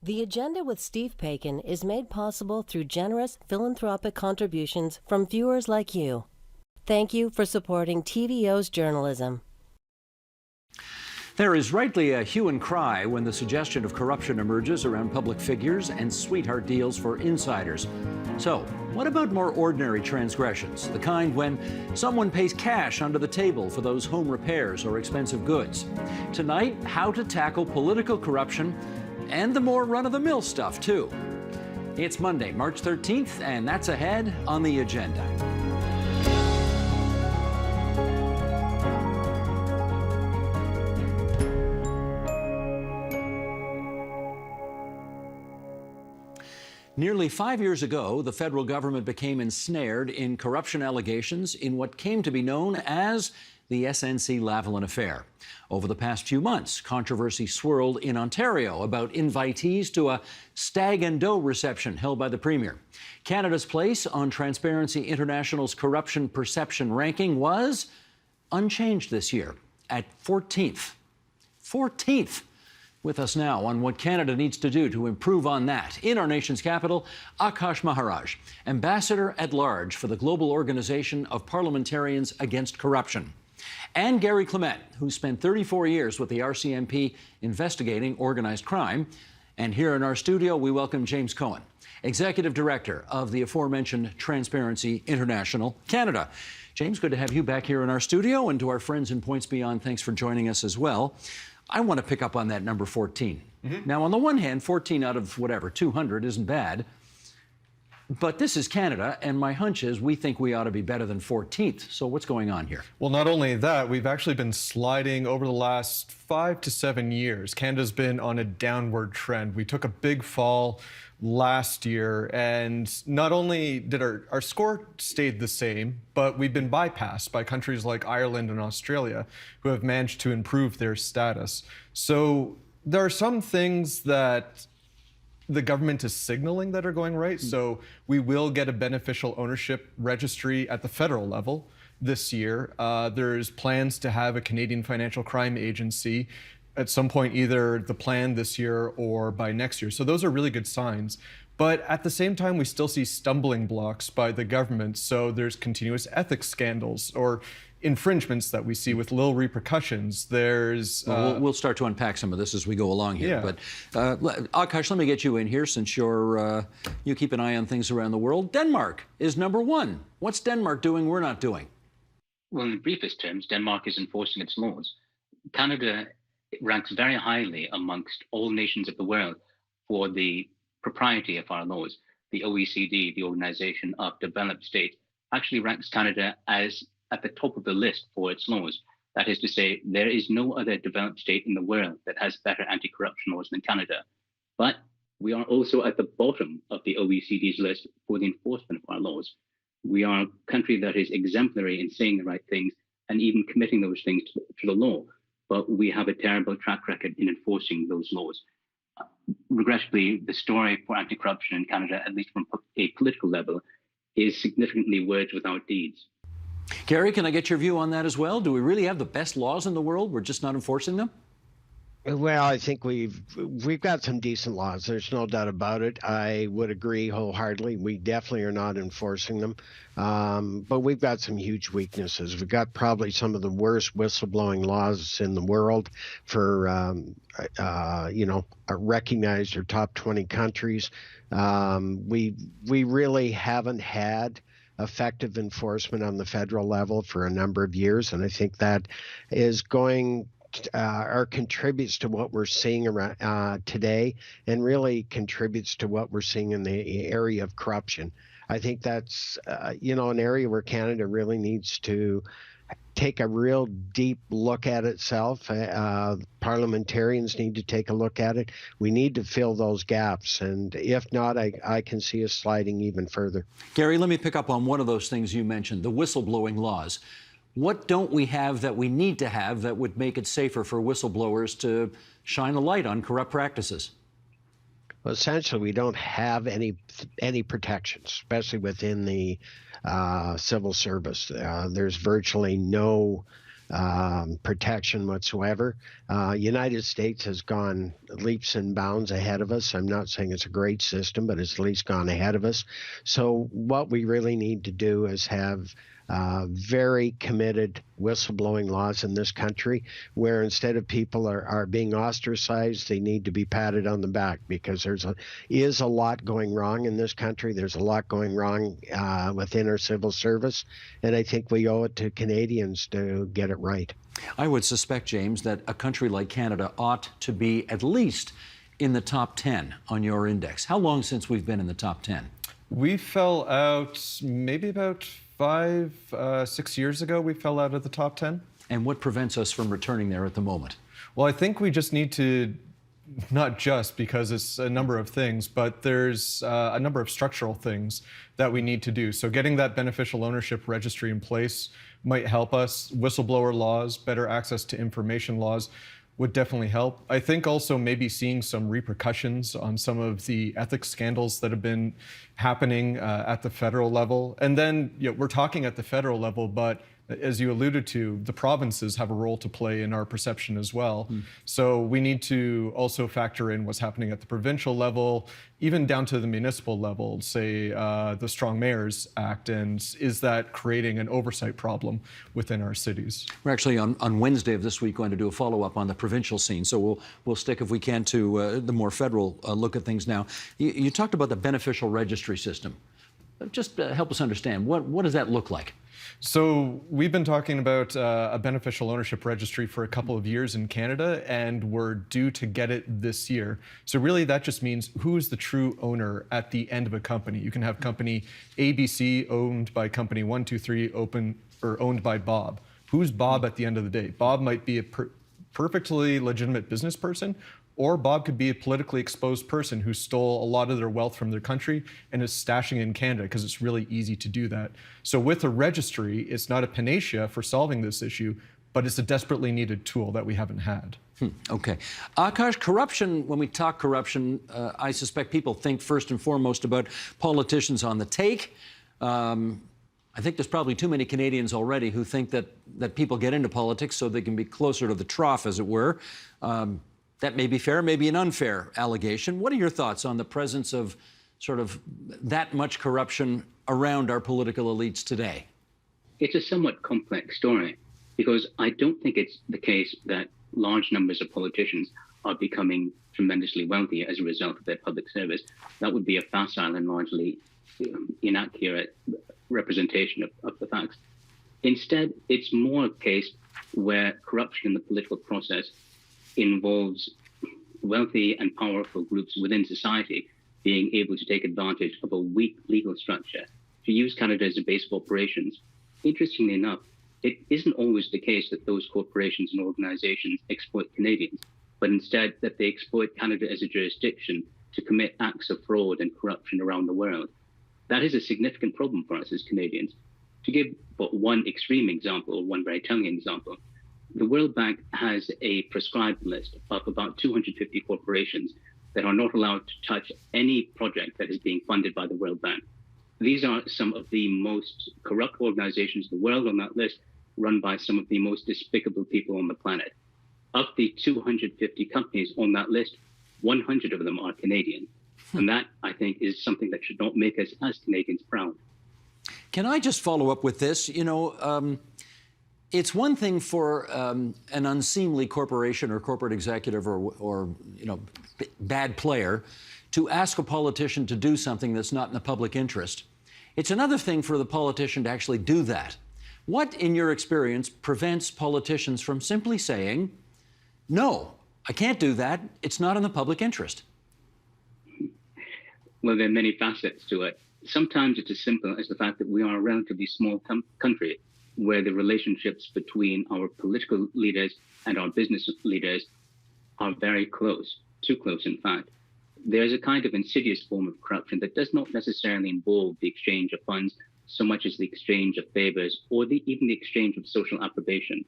The Agenda with Steve Paikin is made possible through generous philanthropic contributions from viewers like you. Thank you for supporting TVO's journalism. There is rightly a hue and cry when the suggestion of corruption emerges around public figures and sweetheart deals for insiders. So, what about more ordinary transgressions, the kind when someone pays cash under the table for those home repairs or expensive goods? Tonight, how to tackle political corruption and the more run-of-the-mill stuff, too. It's Monday, March 13th, and that's ahead on the agenda. Nearly 5 years ago, the federal government became ensnared in corruption allegations in what came to be known as the SNC-Lavalin affair. Over the past few months, controversy swirled in Ontario about invitees to a stag and doe reception held by the Premier. Canada's place on Transparency International's corruption perception ranking was unchanged this year at 14th. 14th. With us now on what Canada needs to do to improve on that, in our nation's capital, Akash Maharaj, Ambassador at Large for the Global Organization of Parliamentarians Against Corruption. And Gary Clement, who spent 34 years with the RCMP investigating organized crime. And here in our studio, we welcome James Cohen, Executive Director of the aforementioned Transparency International Canada. James, good to have you back here in our studio, and to our friends in Points Beyond, thanks for joining us as well. I want to pick up on that number 14. Now, on the one hand, 14 out of whatever, 200 isn't bad. But this is Canada, and my hunch is we think we ought to be better than 14th. So what's going on here? Well, not only that, we've actually been sliding over the last 5 to 7 years. Canada's been on a downward trend. We took a big fall last year, and not only did our score stayed the same, but we've been bypassed by countries like Ireland and Australia, who have managed to improve their status. So there are some things that the government is signaling that are going right. So we will get a beneficial ownership registry at the federal level this year. There's plans to have a Canadian Financial Crime Agency at some point, either the plan this year or by next year. So those are really good signs. But at the same time, we still see stumbling blocks by the government. So there's continuous ethics scandals or infringements that we see with little repercussions. There's we'll start to unpack some of this as we go along here. Yeah. But Akash, let me get you in here since you keep an eye on things around the world. Denmark is number one. What's Denmark doing we're not doing? Well, in the briefest terms, Denmark is enforcing its laws. Canada ranks very highly amongst all nations of the world for the propriety of our laws. The OECD, the Organization of Developed States, actually ranks Canada as at the top of the list for its laws. That is to say, there is no other developed state in the world that has better anti-corruption laws than Canada. But we are also at the bottom of the OECD's list for the enforcement of our laws. We are a country that is exemplary in saying the right things and even committing those things to the law. But we have a terrible track record in enforcing those laws. Regrettably, the story for anti-corruption in Canada, at least from a political level, is significantly words without deeds. Gary, can I get your view on that as well? Do we really have the best laws in the world? We're just not enforcing them? Well, I think we've got some decent laws. There's no doubt about it. I would agree wholeheartedly. We definitely are not enforcing them. But we've got some huge weaknesses. We've got probably some of the worst whistleblowing laws in the world for, recognized or top 20 countries. We really haven't had effective enforcement on the federal level for a number of years, and I think that is going or contributes to what we're seeing around today, and really contributes to what we're seeing in the area of corruption. I think that's an area where Canada really needs to take a real deep look at itself. Parliamentarians need to take a look at it. We need to fill those gaps, and if not, I can see us sliding even further. Gary, let me pick up on one of those things you mentioned, the whistleblowing laws. What don't we have that we need to have that would make it safer for whistleblowers to shine a light on corrupt practices? Well, essentially, we don't have any protections, especially within the civil service. There's virtually no protection whatsoever. United States has gone leaps and bounds ahead of us. I'm not saying it's a great system, but it's at least gone ahead of us. So what we really need to do is have very committed whistleblowing laws in this country, where instead of people are being ostracized, they need to be patted on the back, because is a lot going wrong in this country. There's a lot going wrong within our civil service, and I think we owe it to Canadians to get it right. I would suspect, James, that a country like Canada ought to be at least in the top 10 on your index. How long since we've been in the top 10? We fell out maybe about 6 years ago. We fell out of the top 10. And what prevents us from returning there at the moment? Well, I think we just need to, not just because it's a number of things, but there's a number of structural things that we need to do. So getting that beneficial ownership registry in place might help us. Whistleblower laws, better access to information laws would definitely help. I think also maybe seeing some repercussions on some of the ethics scandals that have been happening at the federal level. And then we're talking at the federal level, but as you alluded to, the provinces have a role to play in our perception as well. So we need to also factor in what's happening at the provincial level, even down to the municipal level, say the Strong Mayors Act, and is that creating an oversight problem within our cities? We're actually on Wednesday of this week going to do a follow-up on the provincial scene, so we'll stick, if we can, to the more federal look at things now. You talked about the beneficial registry system. Just help us understand, what does that look like? So we've been talking about a beneficial ownership registry for a couple of years in Canada, and we're due to get it this year. So really that just means who is the true owner at the end of a company. You can have company ABC owned by company 123 owned by Bob. Who's Bob at the end of the day? Bob might be a perfectly legitimate business person, or Bob could be a politically exposed person who stole a lot of their wealth from their country and is stashing it in Canada, because it's really easy to do that. So with a registry, it's not a panacea for solving this issue, but it's a desperately needed tool that we haven't had. Okay. Akash, corruption, when we talk corruption, I suspect people think first and foremost about politicians on the take. I think there's probably too many Canadians already who think that people get into politics so they can be closer to the trough, as it were. That may be fair, maybe an unfair allegation. What are your thoughts on the presence of sort of that much corruption around our political elites today? It's a somewhat complex story, because I don't think it's the case that large numbers of politicians are becoming tremendously wealthy as a result of their public service. That would be a facile and largely inaccurate representation of the facts. Instead, it's more a case where corruption in the political process involves wealthy and powerful groups within society being able to take advantage of a weak legal structure to use Canada as a base of operations. Interestingly enough, it isn't always the case that those corporations and organizations exploit Canadians, but instead that they exploit Canada as a jurisdiction to commit acts of fraud and corruption around the world. That is a significant problem for us as Canadians. To give but one extreme example, or one very telling example, the World Bank has a prescribed list of about 250 corporations that are not allowed to touch any project that is being funded by the World Bank. These are some of the most corrupt organizations in the world on that list, run by some of the most despicable people on the planet. Of the 250 companies on that list, 100 of them are Canadian. And that, I think, is something that should not make us as Canadians proud. Can I just follow up with this? It's one thing for an unseemly corporation or corporate executive or bad player to ask a politician to do something that's not in the public interest. It's another thing for the politician to actually do that. What, in your experience, prevents politicians from simply saying, no, I can't do that. It's not in the public interest? Well, there are many facets to it. Sometimes it's as simple as the fact that we are a relatively small country, where the relationships between our political leaders and our business leaders are very close, too close, in fact. There's a kind of insidious form of corruption that does not necessarily involve the exchange of funds so much as the exchange of favors or even the exchange of social approbation.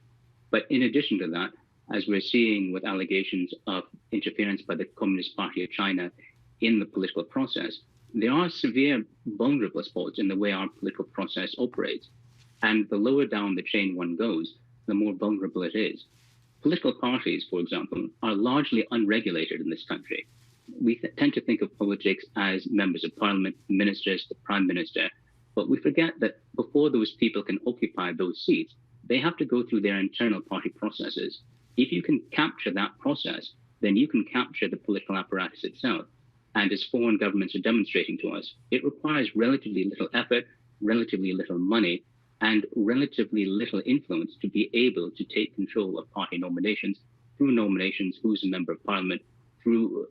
But in addition to that, as we're seeing with allegations of interference by the Communist Party of China in the political process, there are severe vulnerable spots in the way our political process operates. And the lower down the chain one goes, the more vulnerable it is. Political parties, for example, are largely unregulated in this country. We tend to think of politics as members of parliament, ministers, the prime minister, but we forget that before those people can occupy those seats, they have to go through their internal party processes. If you can capture that process, then you can capture the political apparatus itself. And as foreign governments are demonstrating to us, it requires relatively little effort, relatively little money, and relatively little influence to be able to take control of party nominations, who's a member of parliament, through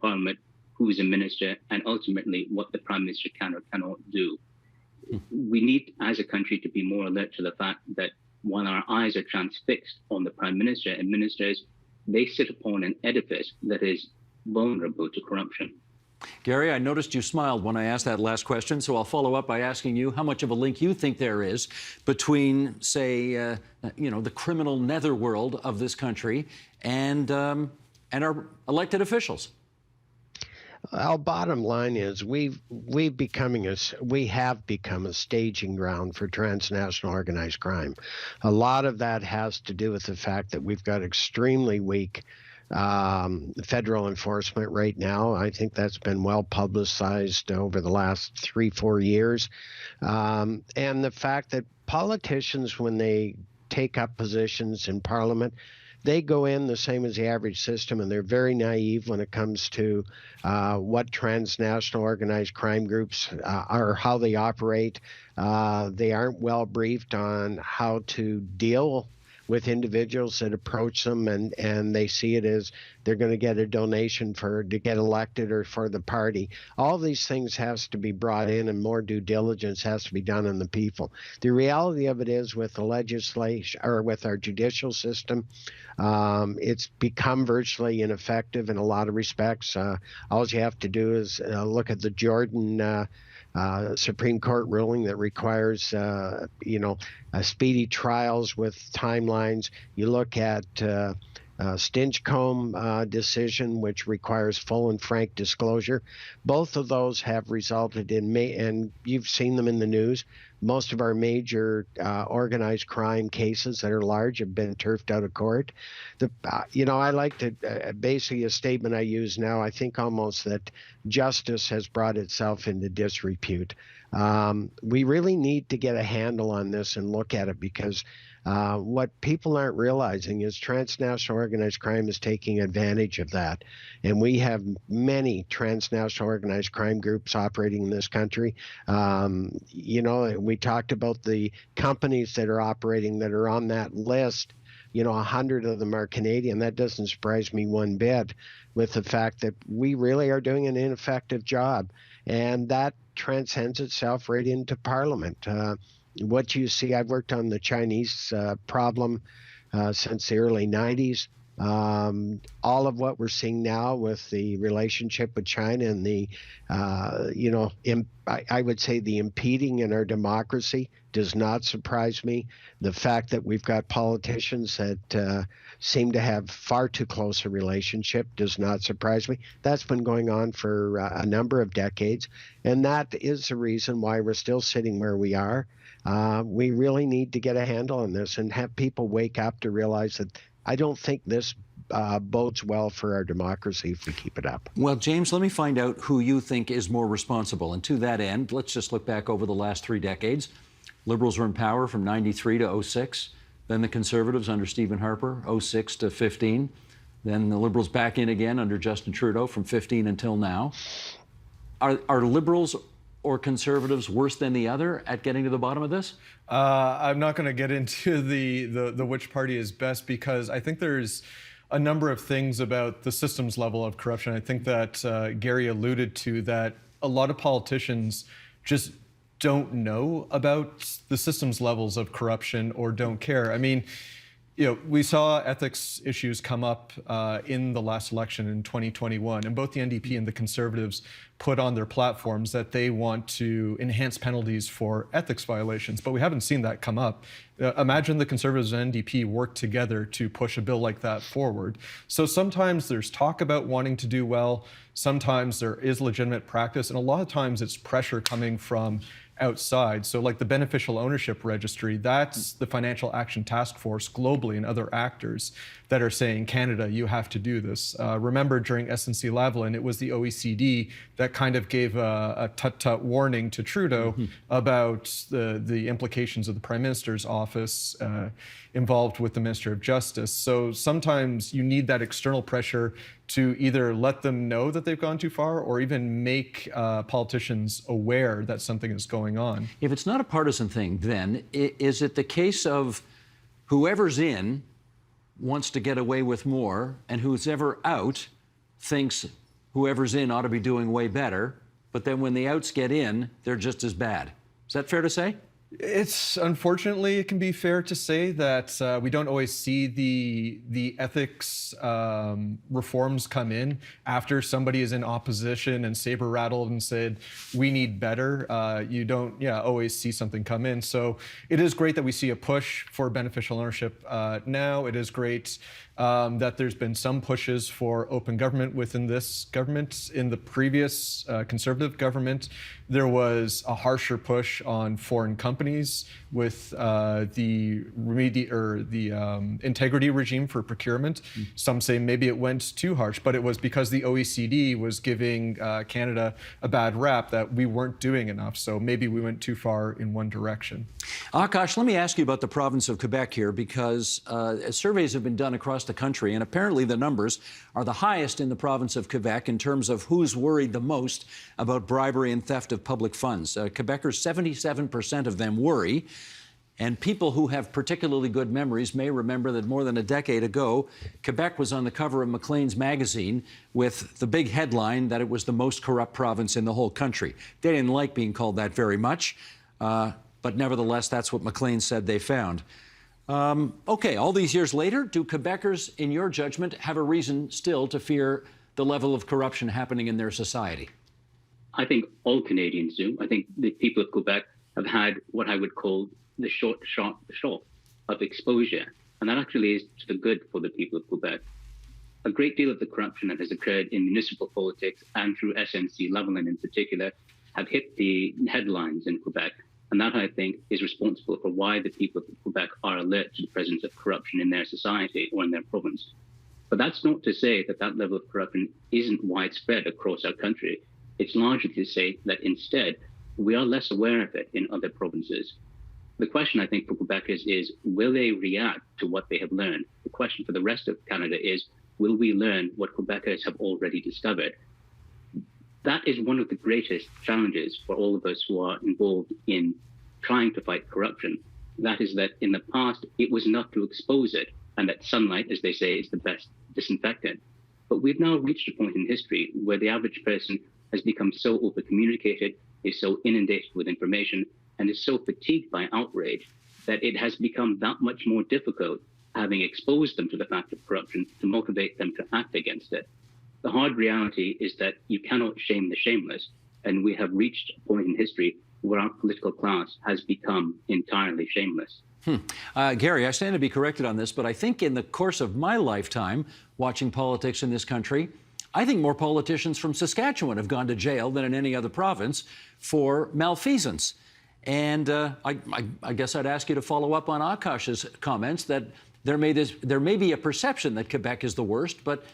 parliament, who's a minister, and ultimately what the prime minister can or cannot do. We need, as a country, to be more alert to the fact that while our eyes are transfixed on the prime minister and ministers, they sit upon an edifice that is vulnerable to corruption. Gary, I noticed you smiled when I asked that last question, so I'll follow up by asking you how much of a link you think there is between, say, the criminal netherworld of this country and our elected officials. Well, bottom line is we have become a staging ground for transnational organized crime. A lot of that has to do with the fact that we've got extremely weak federal enforcement right now. I think that's been well publicized over the last 3-4 years. And the fact that politicians, when they take up positions in Parliament, they go in the same as the average system, and they're very naive when it comes to what transnational organized crime groups are, how they operate. They aren't well briefed on how to deal with individuals that approach them, and they see it as they're going to get a donation to get elected or for the party. All these things has to be brought in, and more due diligence has to be done on the people. The reality of it is, with the legislation or with our judicial system, it's become virtually ineffective in a lot of respects. All you have to do is look at the Jordan Supreme Court ruling that requires, speedy trials with timelines. You look at Stinchcombe decision, which requires full and frank disclosure. Both of those have resulted in, and you've seen them in the news, most of our major organized crime cases that are large have been turfed out of court. I like to, basically a statement I use now, I think almost that justice has brought itself into disrepute. We really need to get a handle on this and look at it, because what people aren't realizing is transnational organized crime is taking advantage of that. And we have many transnational organized crime groups operating in this country. We talked about the companies that are operating that are on that list. 100 of them are Canadian. That doesn't surprise me one bit, with the fact that we really are doing an ineffective job. And that transcends itself right into Parliament. What you see, I've worked on the Chinese problem since the early 90s. All of what we're seeing now with the relationship with China and the, I would say the impeding in our democracy does not surprise me. The fact that we've got politicians that seem to have far too close a relationship does not surprise me. That's been going on for a number of decades, and that is the reason why we're still sitting where we are. We really need to get a handle on this and have people wake up to realize that I don't think this bodes well for our democracy if we keep it up. Well, James, let me find out who you think is more responsible. And to that end, let's just look back over the last 3 decades. Liberals were in power from 93 to 06. Then the Conservatives under Stephen Harper, 06 to 15. Then the Liberals back in again under Justin Trudeau from 15 until now. Are Liberals or Conservatives worse than the other at getting to the bottom of this? I'm not going to get into the which party is best, because I think there's a number of things about the system's level of corruption. I think that Gary alluded to that a lot of politicians just don't know about the system's levels of corruption or don't care. I mean, we saw ethics issues come up in the last election in 2021, and both the NDP and the Conservatives put on their platforms that they want to enhance penalties for ethics violations, but we haven't seen that come up. Imagine the Conservatives and NDP work together to push a bill like that forward. So sometimes there's talk about wanting to do well, sometimes there is legitimate practice, and a lot of times it's pressure coming from outside. So like the beneficial ownership registry, that's the Financial Action Task Force globally and other actors that are saying, Canada, you have to do this. Remember during SNC-Lavalin, it was the OECD that kind of gave a tut-tut warning to Trudeau about the implications of the Prime Minister's office involved with the Minister of Justice. So sometimes you need that external pressure to either let them know that they've gone too far or even make politicians aware that something is going on. If it's not a partisan thing, then is it the case of whoever's in wants to get away with more, and who's ever out thinks whoever's in ought to be doing way better, but then when the outs get in, they're just as bad? Is that fair to say? It's unfortunately, it can be fair to say that we don't always see the ethics reforms come in after somebody is in opposition and saber rattled and said, we need better. You don't always see something come in. So it is great that we see a push for beneficial ownership now. It is great that there's been some pushes for open government within this government. In the previous Conservative government, there was a harsher push on foreign companies with the integrity regime for procurement. Some say maybe it went too harsh, but it was because the OECD was giving Canada a bad rap that we weren't doing enough. So maybe we went too far in one direction. Akash, let me ask you about the province of Quebec here, because surveys have been done across the country, and apparently the numbers are the highest in the province of Quebec in terms of who's worried the most about bribery and theft of public funds. Quebecers, 77% of them worry. And people who have particularly good memories may remember that more than a decade ago, Quebec was on the cover of Maclean's magazine with the big headline that it was the most corrupt province in the whole country. They didn't like being called that very much, but nevertheless, that's what Maclean said they found. Okay, all these years later, do Quebecers, in your judgment, have a reason still to fear the level of corruption happening in their society? I think all Canadians do. I think the people of Quebec have had what I would call the short of exposure. And that actually is to the good for the people of Quebec. A great deal of the corruption that has occurred in municipal politics and through SNC-Lavalin in particular have hit the headlines in Quebec. And that, I think, is responsible for why the people of Quebec are alert to the presence of corruption in their society or in their province. But that's not to say that that level of corruption isn't widespread across our country. It's largely to say that instead, we are less aware of it in other provinces. The question, I think, for Quebecers is, will they react to what they have learned? The question for the rest of Canada is, will we learn what Quebecers have already discovered? That is one of the greatest challenges for all of us who are involved in trying to fight corruption. That is that in the past, it was enough to expose it, and that sunlight, as they say, is the best disinfectant. But we've now reached a point in history where the average person has become so over-communicated, is so inundated with information, and is so fatigued by outrage that it has become that much more difficult, having exposed them to the fact of corruption, to motivate them to act against it. The hard reality is that you cannot shame the shameless, and we have reached a point in history where our political class has become entirely shameless. Gary, I stand to be corrected on this, but I think in the course of my lifetime watching politics in this country, I think more politicians from Saskatchewan have gone to jail than in any other province for malfeasance. And I guess I'd ask you to follow up on Akash's comments that there may be a perception that Quebec is the worst, but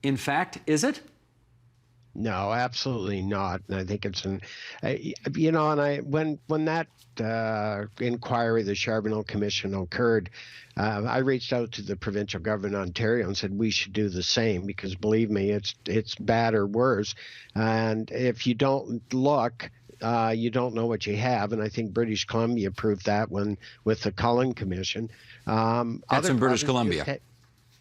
in fact, is it? No, absolutely not. And I think it's when that inquiry, the Charbonneau Commission occurred, I reached out to the provincial government of Ontario and said we should do the same, because believe me, it's bad or worse. And if you don't look, you don't know what you have. And I think British Columbia proved that when with the Cullen Commission. That's in British Columbia.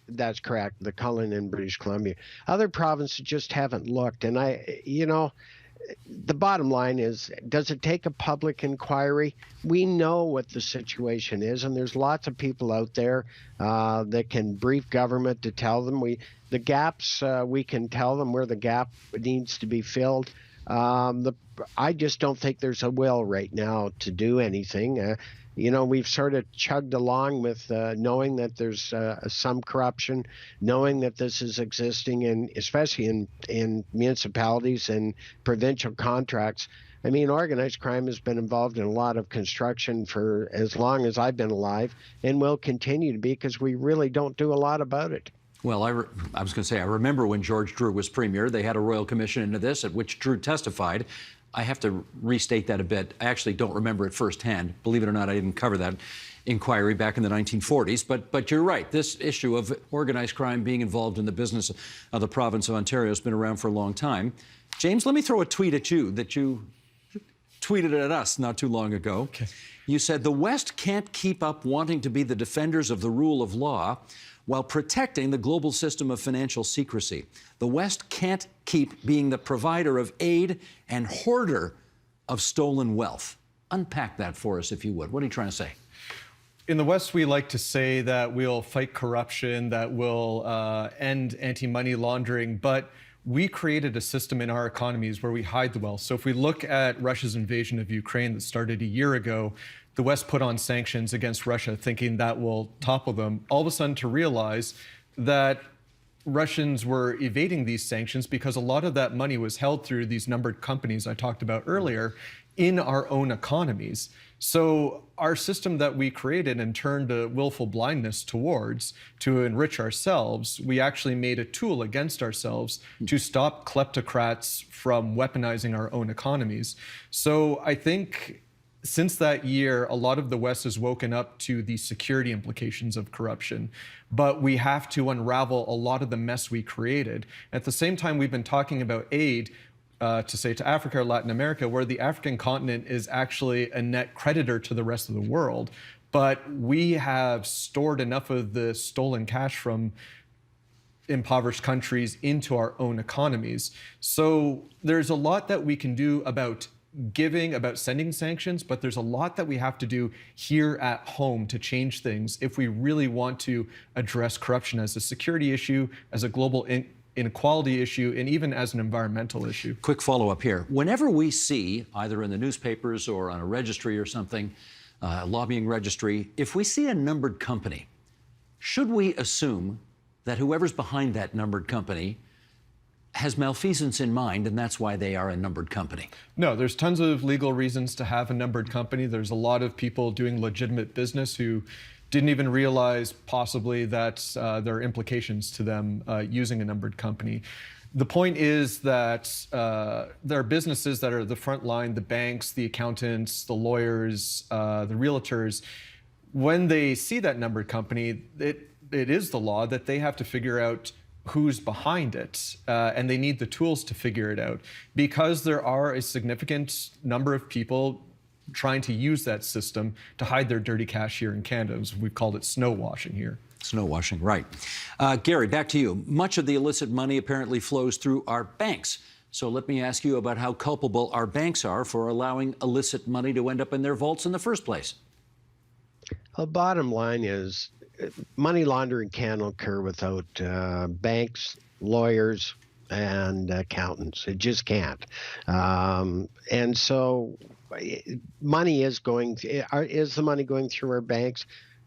That's correct. The Cullen in British Columbia. Other provinces just haven't looked. And the bottom line is, does it take a public inquiry? We know what the situation is, and there's lots of people out there that can brief government to tell them the gaps. We can tell them where the gap needs to be filled. I just don't think there's a will right now to do anything. we've sort of chugged along with knowing that there's some corruption, knowing that this is existing, in, especially in municipalities and provincial contracts. I mean, organized crime has been involved in a lot of construction for as long as I've been alive and will continue to be because we really don't do a lot about it. Well, I was going to say, I remember when George Drew was premier, they had a royal commission into this, at which Drew testified. I have to restate that a bit. I actually don't remember it firsthand. Believe it or not, I didn't cover that inquiry back in the 1940s. But you're right. This issue of organized crime being involved in the business of the province of Ontario has been around for a long time. James, let me throw a tweet at you that you tweeted at us not too long ago. Okay. You said, the West can't keep up wanting to be the defenders of the rule of law while protecting the global system of financial secrecy. The West can't keep being the provider of aid and hoarder of stolen wealth. Unpack that for us, if you would. What are you trying to say? In the West, we like to say that we'll fight corruption, that we'll end anti-money laundering, but we created a system in our economies where we hide the wealth. So if we look at Russia's invasion of Ukraine that started a year ago, the West put on sanctions against Russia thinking that will topple them, all of a sudden to realize that Russians were evading these sanctions because a lot of that money was held through these numbered companies I talked about earlier in our own economies. So our system that we created and turned a willful blindness towards to enrich ourselves, we actually made a tool against ourselves to stop kleptocrats from weaponizing our own economies. So I think since that year, a lot of the West has woken up to the security implications of corruption, but we have to unravel a lot of the mess we created. At the same time, we've been talking about aid to Africa or Latin America, where the African continent is actually a net creditor to the rest of the world. But we have stored enough of the stolen cash from impoverished countries into our own economies. So there's a lot that we can do about giving, about sending sanctions, but there's a lot that we have to do here at home to change things if we really want to address corruption as a security issue, as a global inequality issue, and even as an environmental issue. Quick follow-up here. Whenever we see, either in the newspapers or on a registry or something, a lobbying registry, if we see a numbered company, should we assume that whoever's behind that numbered company has malfeasance in mind, and that's why they are a numbered company? No, there's tons of legal reasons to have a numbered company. There's a lot of people doing legitimate business who didn't even realize possibly that there are implications to them using a numbered company. The point is that there are businesses that are the front line, the banks, the accountants, the lawyers, the realtors. When they see that numbered company, it is the law that they have to figure out who's behind it, and they need the tools to figure it out, because there are a significant number of people trying to use that system to hide their dirty cash here in Canada. We've called it snow washing here. Snow washing, right. Gary, back to you. Much of the illicit money apparently flows through our banks. So let me ask you about how culpable our banks are for allowing illicit money to end up in their vaults in the first place. The bottom line is money laundering can't occur without banks, lawyers, and accountants. It just can't. And so money is the money going through our banks?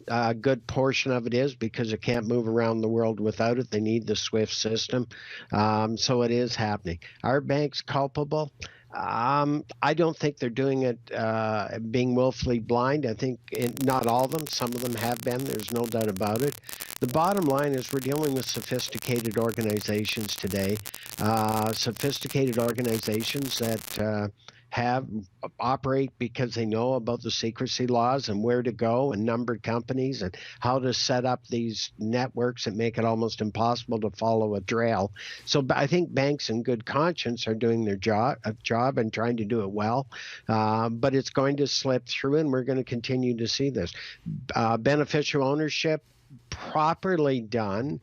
A good portion of it is, because it can't move around the world without it. They need the SWIFT system. So it is happening. Are banks culpable? I don't think they're doing it being willfully blind. I think not all of them. Some of them have been. There's no doubt about it. The bottom line is we're dealing with sophisticated organizations today, sophisticated organizations that operate because they know about the secrecy laws and where to go, and numbered companies, and how to set up these networks that make it almost impossible to follow a trail. So I think banks in good conscience are doing their job and trying to do it well, but it's going to slip through, and we're going to continue to see this. Beneficial ownership, properly done,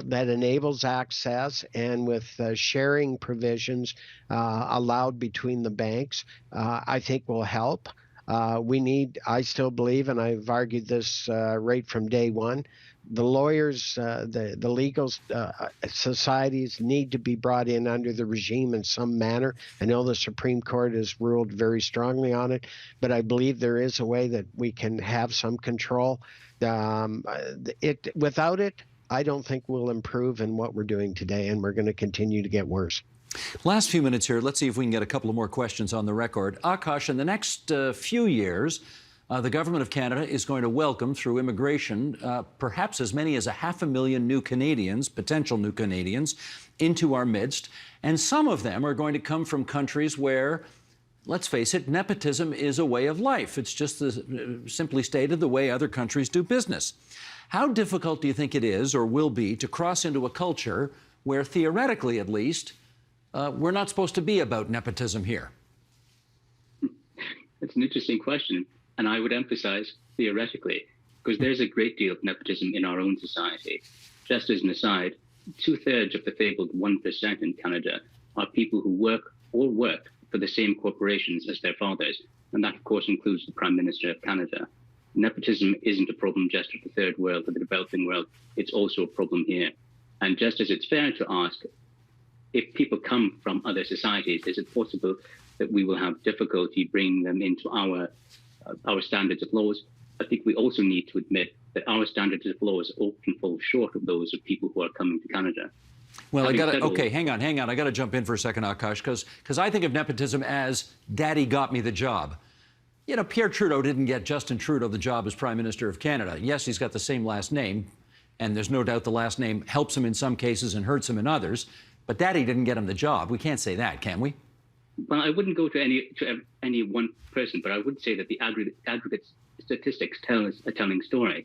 that enables access, and with sharing provisions allowed between the banks, I think will help. I still believe, and I've argued this right from day one, the lawyers, the legal societies need to be brought in under the regime in some manner. I know the Supreme Court has ruled very strongly on it, but I believe there is a way that we can have some control. Without it, I don't think we'll improve in what we're doing today, and we're going to continue to get worse. Last few minutes here, let's see if we can get a couple of more questions on the record. Akash, in the next few years, the government of Canada is going to welcome, through immigration, perhaps as many as 500,000 new Canadians, potential new Canadians, into our midst. And some of them are going to come from countries where, let's face it, nepotism is a way of life. It's just, simply stated, the way other countries do business. How difficult do you think it is, or will be, to cross into a culture where, theoretically at least, we're not supposed to be about nepotism here? That's an interesting question. And I would emphasize theoretically, because there's a great deal of nepotism in our own society. Just as an aside, 2/3 of the fabled 1% in Canada are people who work for the same corporations as their fathers. And that, of course, includes the Prime Minister of Canada. Nepotism isn't a problem just for the third world or the developing world. It's also a problem here. And just as it's fair to ask, if people come from other societies, is it possible that we will have difficulty bringing them into our standards of laws? I think we also need to admit that our standards of laws often fall short of those of people who are coming to Canada. Well, hang on. I got to jump in for a second, Akash, because I think of nepotism as daddy got me the job. You know, Pierre Trudeau didn't get Justin Trudeau the job as Prime Minister of Canada. Yes, he's got the same last name, and there's no doubt the last name helps him in some cases and hurts him in others, but daddy didn't get him the job. We can't say that, can we? Well, I wouldn't go to any one person, but I would say that the aggregate statistics tell us a telling story.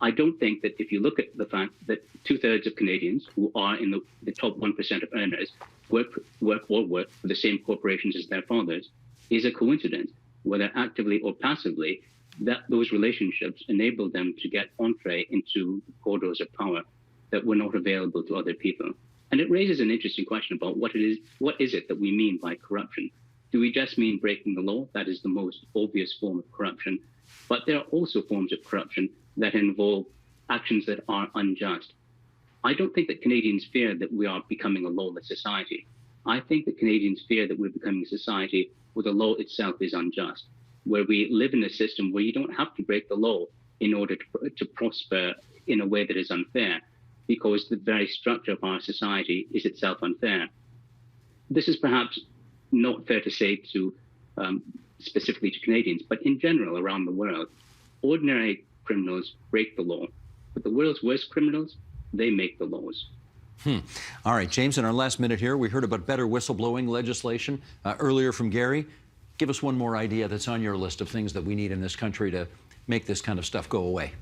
I don't think that if you look at the fact that 2/3 of Canadians who are in the top 1% of earners work for the same corporations as their fathers is a coincidence, whether actively or passively, that those relationships enable them to get entree into corridors of power that were not available to other people. And it raises an interesting question about what is it that we mean by corruption? Do we just mean breaking the law? That is the most obvious form of corruption. But there are also forms of corruption that involve actions that are unjust. I don't think that Canadians fear that we are becoming a lawless society. I think that Canadians fear that we're becoming a society where the law itself is unjust, where we live in a system where you don't have to break the law in order to prosper in a way that is unfair, because the very structure of our society is itself unfair. This is perhaps not fair to say to specifically to Canadians, but in general around the world. Ordinary criminals break the law, but the world's worst criminals, they make the laws. All right, James, in our last minute here, we heard about better whistleblowing legislation earlier from Gary. Give us one more idea that's on your list of things that we need in this country to make this kind of stuff go away.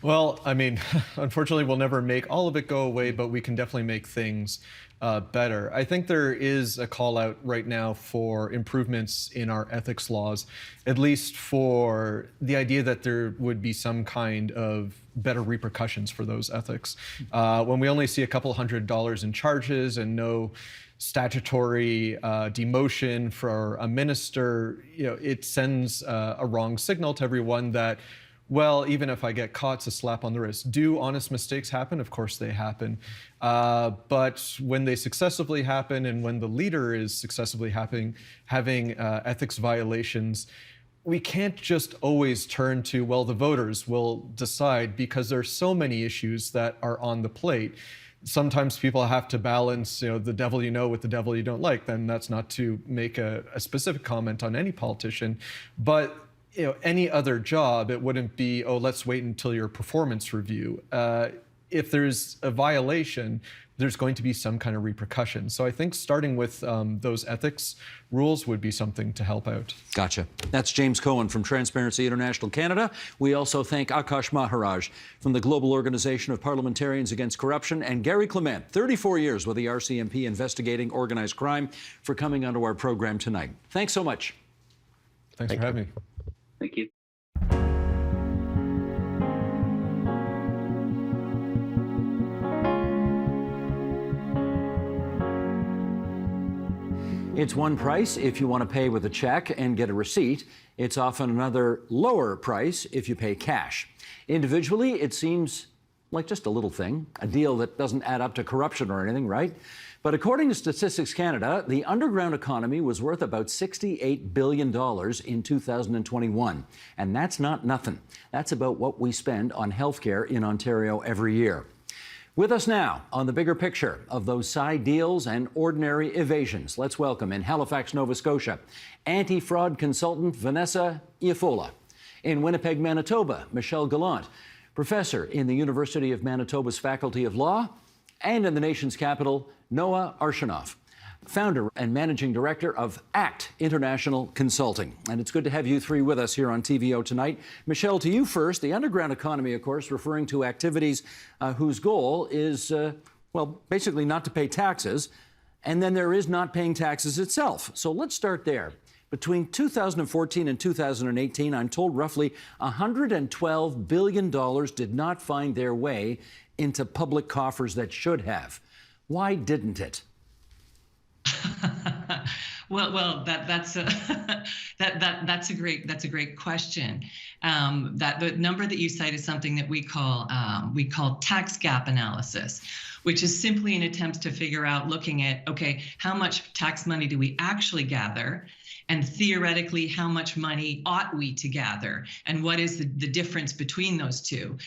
Well, I mean, unfortunately, we'll never make all of it go away, but we can definitely make things better. I think there is a call out right now for improvements in our ethics laws, at least for the idea that there would be some kind of better repercussions for those ethics. When we only see a couple $100 in charges and no statutory demotion for a minister, it sends a wrong signal to everyone that, well, even if I get caught, it's a slap on the wrist. Do honest mistakes happen? Of course they happen. But when they successively happen and when the leader is successively having ethics violations, we can't just always turn to, well, the voters will decide, because there are so many issues that are on the plate. Sometimes people have to balance, the devil you know with the devil you don't like. Then that's not to make a specific comment on any politician, but any other job, it wouldn't be, oh, let's wait until your performance review. If there's a violation, there's going to be some kind of repercussion. So I think starting with those ethics rules would be something to help out. Gotcha. That's James Cohen from Transparency International Canada. We also thank Akash Maharaj from the Global Organization of Parliamentarians Against Corruption, and Gary Clement, 34 years with the RCMP investigating organized crime, for coming onto our program tonight. Thanks so much. Thanks for having me. Thank you. It's one price if you want to pay with a check and get a receipt. It's often another lower price if you pay cash. Individually, it seems like just a little thing, a deal that doesn't add up to corruption or anything, right? But according to Statistics Canada, the underground economy was worth about $68 billion in 2021. And that's not nothing. That's about what we spend on healthcare in Ontario every year. With us now on the bigger picture of those side deals and ordinary evasions, let's welcome in Halifax, Nova Scotia, anti-fraud consultant Vanessa Iaffola. In Winnipeg, Manitoba, Michelle Gallant, professor in the University of Manitoba's Faculty of Law, and in the nation's capital, Noah Arshinoff, founder and managing director of ACT International Consulting. And it's good to have you three with us here on TVO tonight. Michelle, to you first. The underground economy, of course, referring to activities whose goal is, well, basically not to pay taxes. And then there is not paying taxes itself. So let's start there. Between 2014 and 2018, I'm told roughly $112 billion did not find their way into public coffers that should have. Why didn't it? Well, that's a great question. That the number that you cite is something that we call tax gap analysis, which is simply an attempt to figure out, looking at, okay, how much tax money do we actually gather? And theoretically, how much money ought we to gather? And what is the difference between those two?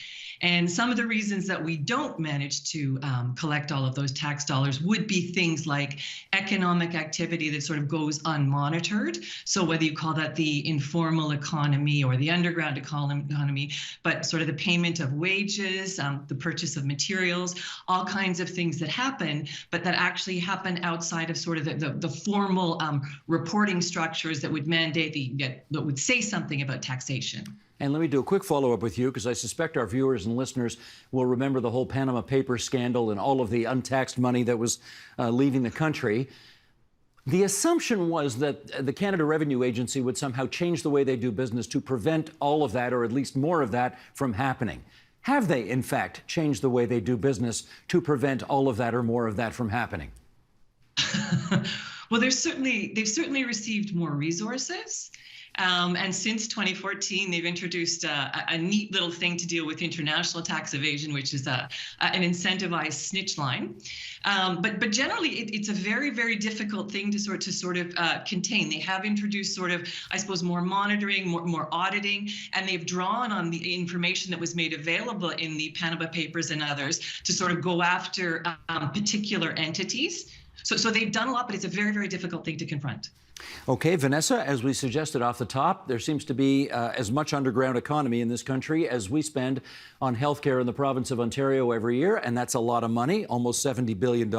And some of the reasons that we don't manage to collect all of those tax dollars would be things like economic activity that sort of goes unmonitored. So whether you call that the informal economy or the underground economy, but sort of the payment of wages, the purchase of materials, all kinds of things that happen, but that actually happen outside of sort of the formal reporting structures that would mandate that would say something about taxation. And let me do a quick follow-up with you, because I suspect our viewers and listeners will remember the whole Panama Papers scandal and all of the untaxed money that was leaving the country. The assumption was that the Canada Revenue Agency would somehow change the way they do business to prevent all of that, or at least more of that, from happening. Have they, in fact, changed the way they do business to prevent all of that or more of that from happening? Well, they've certainly received more resources. And since 2014, they've introduced a neat little thing to deal with international tax evasion, which is an incentivized snitch line. But generally, it's a very, very difficult thing to sort of contain. They have introduced sort of, I suppose, more monitoring, more auditing, and they've drawn on the information that was made available in the Panama Papers and others to sort of go after particular entities. So they've done a lot, but it's a very, very difficult thing to confront. Okay, Vanessa, as we suggested off the top, there seems to be as much underground economy in this country as we spend on healthcare in the province of Ontario every year, and that's a lot of money, almost $70 billion.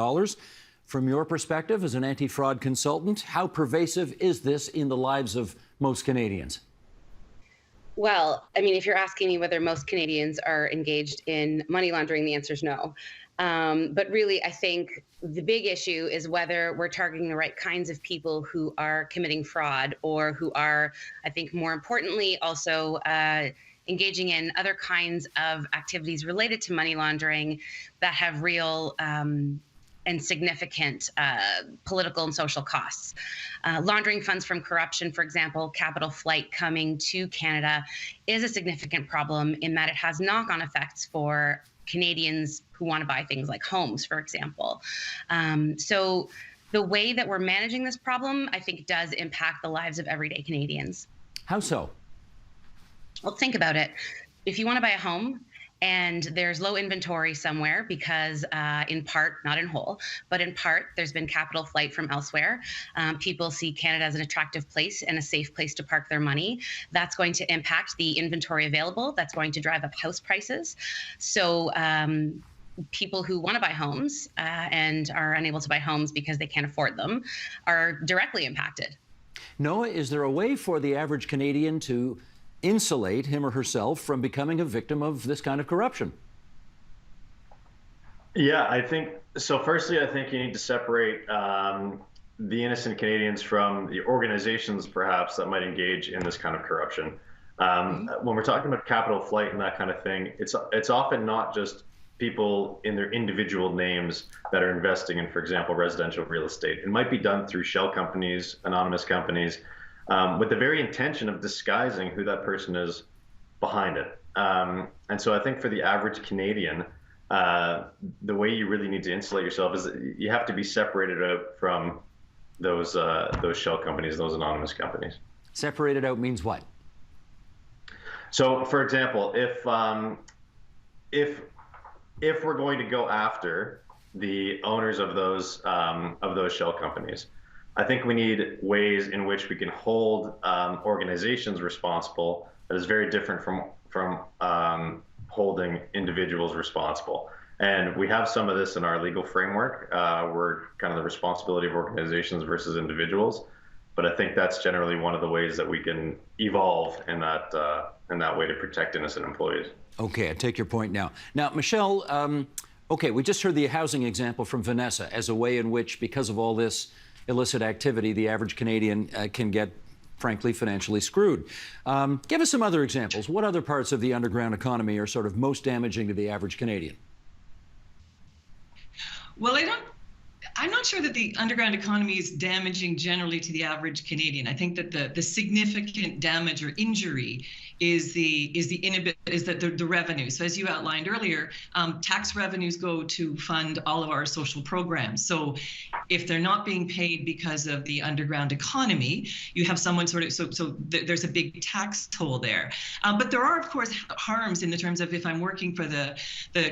From your perspective as an anti-fraud consultant, how pervasive is this in the lives of most Canadians? Well, I mean, if you're asking me whether most Canadians are engaged in money laundering, the answer is no. But really, I think the big issue is whether we're targeting the right kinds of people who are committing fraud, or who are, I think more importantly, also engaging in other kinds of activities related to money laundering that have real and significant political and social costs. Laundering funds from corruption, for example, capital flight coming to Canada, is a significant problem in that it has knock-on effects for Canadians who want to buy things like homes, for example. So the way that we're managing this problem, I think, does impact the lives of everyday Canadians. How so? Well, think about it. If you want to buy a home and there's low inventory somewhere because in part, not in whole, but in part, there's been capital flight from elsewhere. People see Canada as an attractive place and a safe place to park their money. That's going to impact the inventory available. That's going to drive up house prices. So people who want to buy homes and are unable to buy homes because they can't afford them are directly impacted. Noah, is there a way for the average Canadian to insulate him or herself from becoming a victim of this kind of corruption? Yeah, I think so. Firstly, I think you need to separate the innocent Canadians from the organizations, perhaps, that might engage in this kind of corruption. When we're talking about capital flight and that kind of thing, it's often not just people in their individual names that are investing in, for example, residential real estate. It might be done through shell companies, anonymous companies, with the very intention of disguising who that person is behind it. And so I think for the average Canadian, the way you really need to insulate yourself is you have to be separated out from those shell companies, those anonymous companies. Separated out means what? So, for example, if we're going to go after the owners of those shell companies, I think we need ways in which we can hold organizations responsible that is very different from holding individuals responsible. And we have some of this in our legal framework, where kind of the responsibility of organizations versus individuals. But I think that's generally one of the ways that we can evolve in that way to protect innocent employees. Okay, I take your point now. Now, Michelle, okay, we just heard the housing example from Vanessa as a way in which, because of all this illicit activity, the average Canadian can get, frankly, financially screwed. Give us some other examples. What other parts of the underground economy are sort of most damaging to the average Canadian? Well, I'm not sure that the underground economy is damaging generally to the average Canadian. I think that the significant damage or injury is the revenue. So as you outlined earlier, tax revenues go to fund all of our social programs. So if they're not being paid because of the underground economy, you have someone there's a big tax toll there. But there are, of course, harms in the terms of if I'm working for the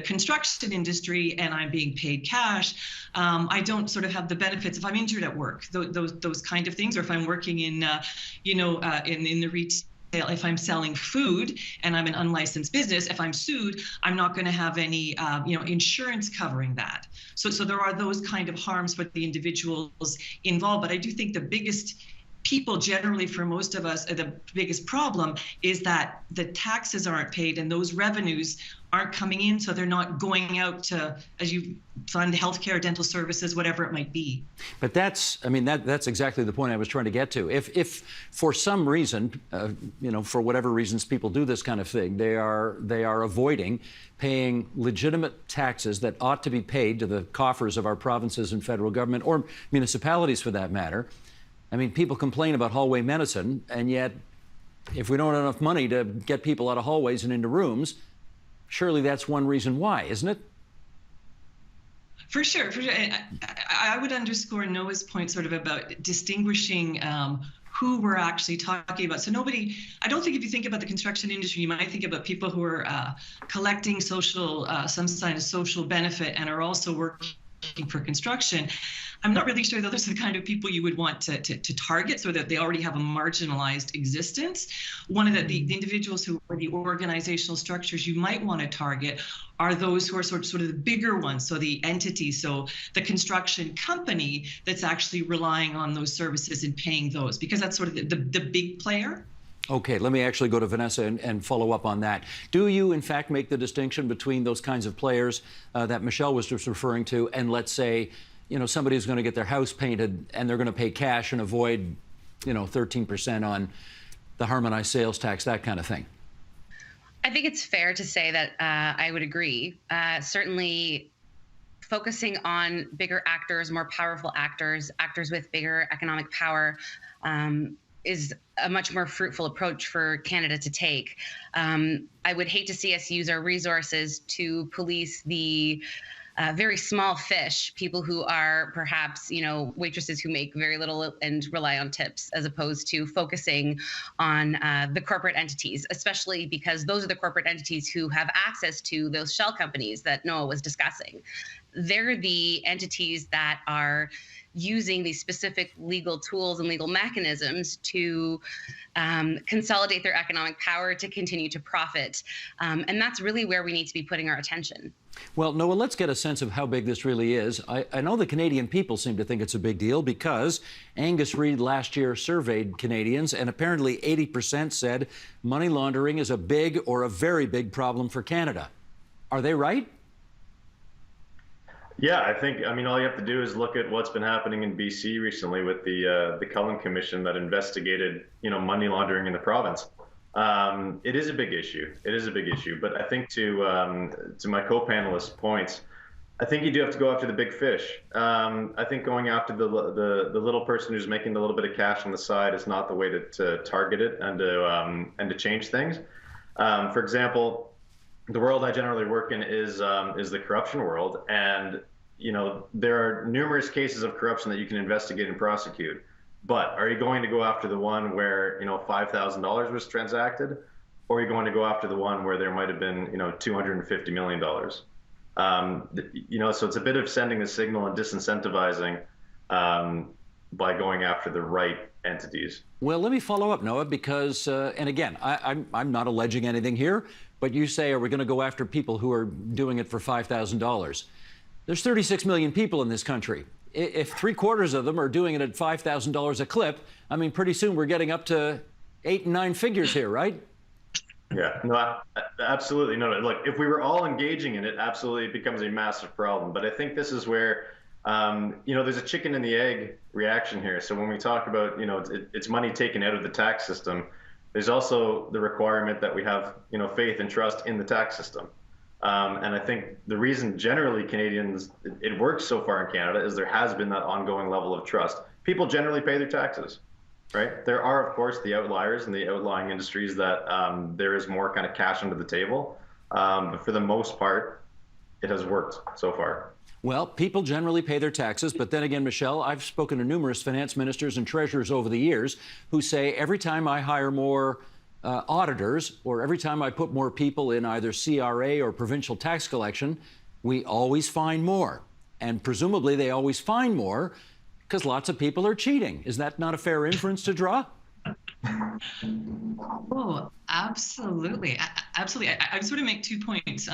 construction industry and I'm being paid cash, I don't sort of have the benefits if I'm injured at work, those kind of things, or if I'm working in the retail. If I'm selling food and I'm an unlicensed business, if I'm sued, I'm not going to have any, insurance covering that. So there are those kind of harms for the individuals involved. But I do think the biggest people generally, for most of us, the biggest problem is that the taxes aren't paid and those revenues aren't coming in, so they're not going out to, as you fund healthcare, dental services, whatever it might be. But that's exactly the point I was trying to get to. If for some reason, for whatever reasons people do this kind of thing, they are avoiding paying legitimate taxes that ought to be paid to the coffers of our provinces and federal government, or municipalities for that matter. I mean, people complain about hallway medicine, and yet if we don't have enough money to get people out of hallways and into rooms, surely that's one reason why, isn't it? For sure. I would underscore Noah's point sort of about distinguishing who we're actually talking about. So I don't think if you think about the construction industry, you might think about people who are collecting some kind of social benefit and are also working for construction. I'm not really sure that those are the kind of people you would want to target, so that they already have a marginalized existence. One of the individuals who are the organizational structures you might want to target are those who are sort of the bigger ones, so the entity, so the construction company that's actually relying on those services and paying those, because that's sort of the big player. Okay, let me actually go to Vanessa and follow up on that. Do you, in fact, make the distinction between those kinds of players that Michelle was just referring to, and let's say, somebody who's going to get their house painted and they're going to pay cash and avoid, 13% on the harmonized sales tax, that kind of thing? I think it's fair to say that I would agree. Certainly focusing on bigger actors, more powerful actors with bigger economic power, is a much more fruitful approach for Canada to take. I would hate to see us use our resources to police the very small fish, people who are perhaps, waitresses who make very little and rely on tips, as opposed to focusing on the corporate entities, especially because those are the corporate entities who have access to those shell companies that Noah was discussing. They're the entities that are using these specific legal tools and legal mechanisms to consolidate their economic power to continue to profit. And that's really where we need to be putting our attention. Well, Noah, let's get a sense of how big this really is. I know the Canadian people seem to think it's a big deal because Angus Reid last year surveyed Canadians, and apparently 80% said money laundering is a big or a very big problem for Canada. Are they right? Yeah, all you have to do is look at what's been happening in BC recently with the Cullen Commission that investigated, money laundering in the province. It is a big issue. But I think to my co-panelists' points, I think you do have to go after the big fish. I think going after the little person who's making a little bit of cash on the side is not the way to target it and to change things. For example, the world I generally work in is the corruption world, and there are numerous cases of corruption that you can investigate and prosecute. But are you going to go after the one where $5,000 was transacted, or are you going to go after the one where there might have been $250 million? So it's a bit of sending a signal and disincentivizing by going after the right entities. Well, let me follow up, Noah, because, and again, I'm not alleging anything here, but you say, are we going to go after people who are doing it for $5,000? There's 36 million people in this country. If 3/4 of them are doing it at $5,000 a clip, I mean, pretty soon we're getting up to 8 and 9 figures here, right? Yeah, no, absolutely. No, look, if we were all engaging in it, absolutely it becomes a massive problem. But I think this is where, there's a chicken and the egg reaction here. So when we talk about, it's money taken out of the tax system, there's also the requirement that we have, faith and trust in the tax system. And I think the reason generally Canadians, it works so far in Canada, is there has been that ongoing level of trust. People generally pay their taxes, right? There are, of course, the outliers and the outlying industries that there is more kind of cash under the table. But for the most part, it has worked so far. Well, people generally pay their taxes. But then again, Michelle, I've spoken to numerous finance ministers and treasurers over the years who say every time I hire more auditors, or every time I put more people in either CRA or provincial tax collection, we always find more. And presumably they always find more because lots of people are cheating. Is that not a fair inference to draw? Oh, absolutely. Absolutely. I would sort of make 2 points.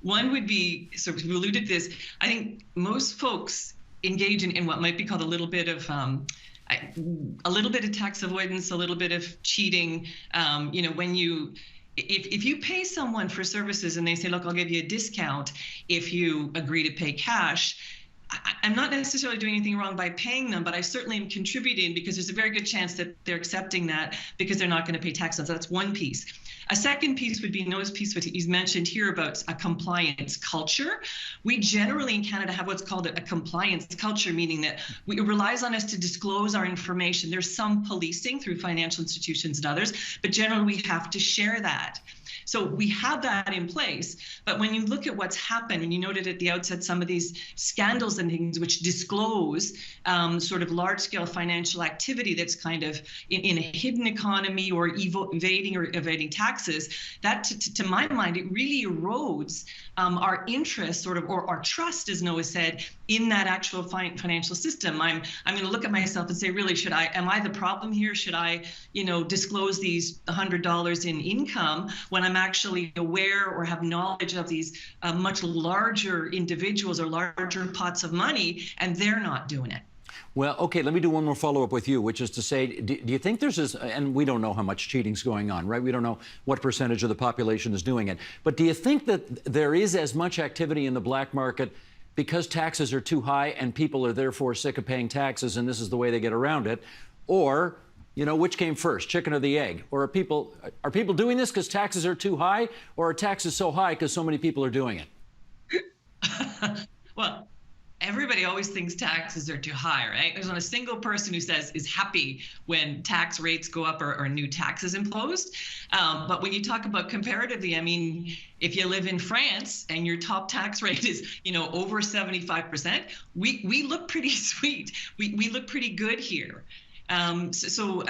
One would be, sort of alluded to this, I think most folks engage in what might be called a little bit of tax avoidance, a little bit of cheating. When if you pay someone for services and they say, look, I'll give you a discount if you agree to pay cash, I'm not necessarily doing anything wrong by paying them, but I certainly am contributing because there's a very good chance that they're accepting that because they're not going to pay tax on. So that's one piece. A second piece would be Noah's piece, what he's mentioned here about a compliance culture. We generally in Canada have what's called a compliance culture, meaning that it relies on us to disclose our information. There's some policing through financial institutions and others, but generally we have to share that. So we have that in place. But when you look at what's happened, and you noted at the outset some of these scandals and things which disclose sort of large-scale financial activity that's kind of in a hidden economy or evading taxes, that to my mind, it really erodes our interest sort of, or our trust, as Noah said, in that actual financial system. I'm going to look at myself and say, really, am I the problem here? Should I, disclose these $100 in income when I'm actually aware or have knowledge of these much larger individuals or larger pots of money, and they're not doing it? Well, okay, let me do one more follow-up with you, which is to say, do you think there's this, and we don't know how much cheating's going on, right? We don't know what percentage of the population is doing it. But do you think that there is as much activity in the black market because taxes are too high and people are therefore sick of paying taxes and this is the way they get around it? Or, which came first, chicken or the egg? Or are people doing this because taxes are too high, or are taxes so high because so many people are doing it? Well, everybody always thinks taxes are too high, right? There's not a single person who is happy when tax rates go up or new taxes imposed. But when you talk about comparatively, I mean, if you live in France and your top tax rate is, over 75%, we look pretty sweet. We look pretty good here. So